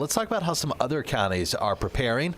Let's talk about how some other counties are preparing.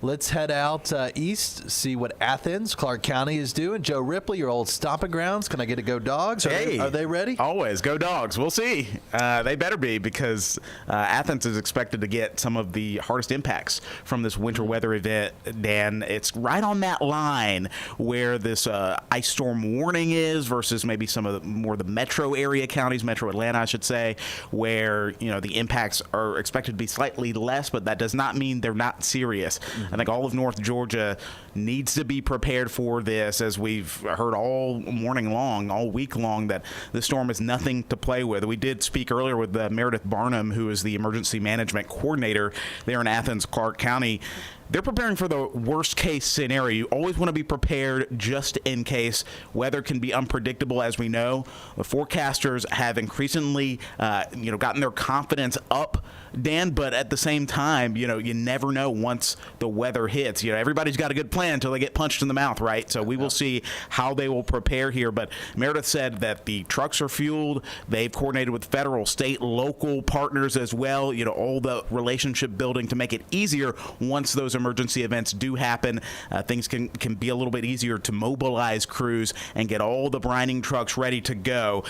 Let's head out east, see what Athens-Clarke County is doing. Joe Ripley, your old stomping grounds. Can I get a Go Dogs? Are they ready? Always. Go Dogs. We'll see. They better be, because Athens is expected to get some of the hardest impacts from this winter weather event, Dan. It's right on that line where this ice storm warning is versus maybe some of the metro area counties, metro Atlanta, I should say, where the impacts are expected to be slightly less, but that does not mean they're not serious. I think all of North Georgia needs to be prepared for this, as we've heard all morning long, all week long, that the storm is nothing to play with. We did speak earlier with Meredith Barnum, who is the emergency management coordinator there in Athens-Clarke County. They're preparing for the worst case scenario. You always want to be prepared just in case. Weather can be unpredictable, as we know. The forecasters have increasingly, gotten their confidence up, Dan, but at the same time, you never know once the weather hits. Everybody's got a good plan until they get punched in the mouth, right? So we will see how they will prepare here. But Meredith said that the trucks are fueled. They've coordinated with federal, state, local partners as well. All the relationship building to make it easier once those emergency events do happen. Things can be a little bit easier to mobilize crews and get all the brining trucks ready to go.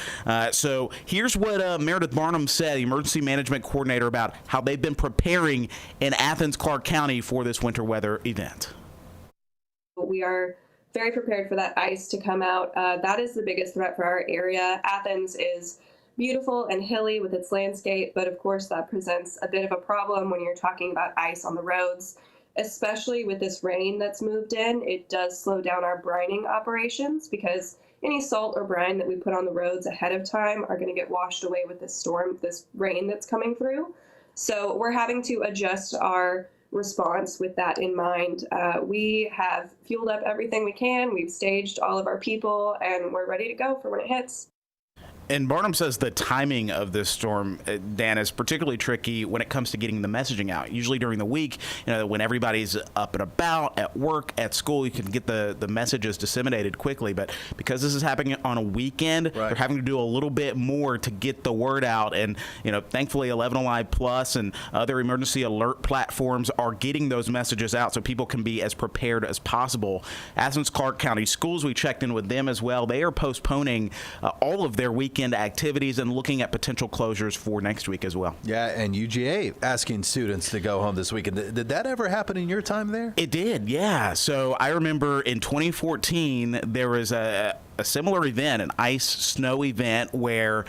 So here's what Meredith Barnum said, the emergency management coordinator, about how they've been preparing in Athens-Clarke County for this winter weather event. We are very prepared for that ice to come out. That is the biggest threat for our area. Athens is beautiful and hilly with its landscape, but of course that presents a bit of a problem when you're talking about ice on the roads. Especially with this rain that's moved in, it does slow down our brining operations, because any salt or brine that we put on the roads ahead of time are going to get washed away with this storm, this rain that's coming through. So we're having to adjust our response with that in mind. We have fueled up everything we can. We've staged all of our people, and we're ready to go for when it hits. And Barnum says the timing of this storm, Dan, is particularly tricky when it comes to getting the messaging out. Usually during the week, when everybody's up and about, at work, at school, you can get the messages disseminated quickly. But because this is happening on a weekend, right, they're having to do a little bit more to get the word out. And, thankfully, 11 Alive Plus and other emergency alert platforms are getting those messages out so people can be as prepared as possible. Athens-Clarke County Schools, we checked in with them as well. They are postponing all of their weekend activities and looking at potential closures for next week as well. Yeah, and UGA asking students to go home this weekend. Did that ever happen in your time there? It did, yeah. So I remember in 2014, there was a similar event, an ice snow event, where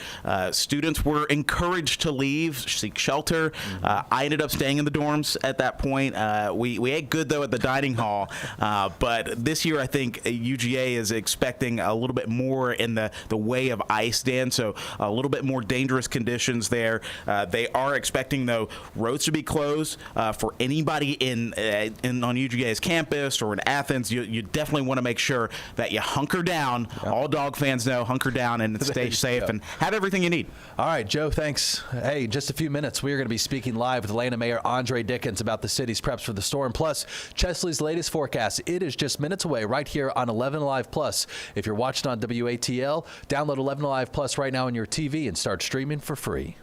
students were encouraged to leave, seek shelter. I ended up staying in the dorms at that point. We ate good, though, at the dining hall. But this year, I think UGA is expecting a little bit more in the way of ice, Dan, so a little bit more dangerous conditions there. They are expecting, though, roads to be closed for anybody in on UGA's campus or in Athens. You definitely want to make sure that you hunker down. All dog fans know, hunker down and stay safe and have everything you need. All right, Joe, thanks. Hey, just a few minutes, we are going to be speaking live with Atlanta Mayor Andre Dickens about the city's preps for the storm, plus Chesley's latest forecast. It is just minutes away right here on 11 Alive Plus. If you're watching on WATL, download 11 Alive Plus right now on your TV and start streaming for free.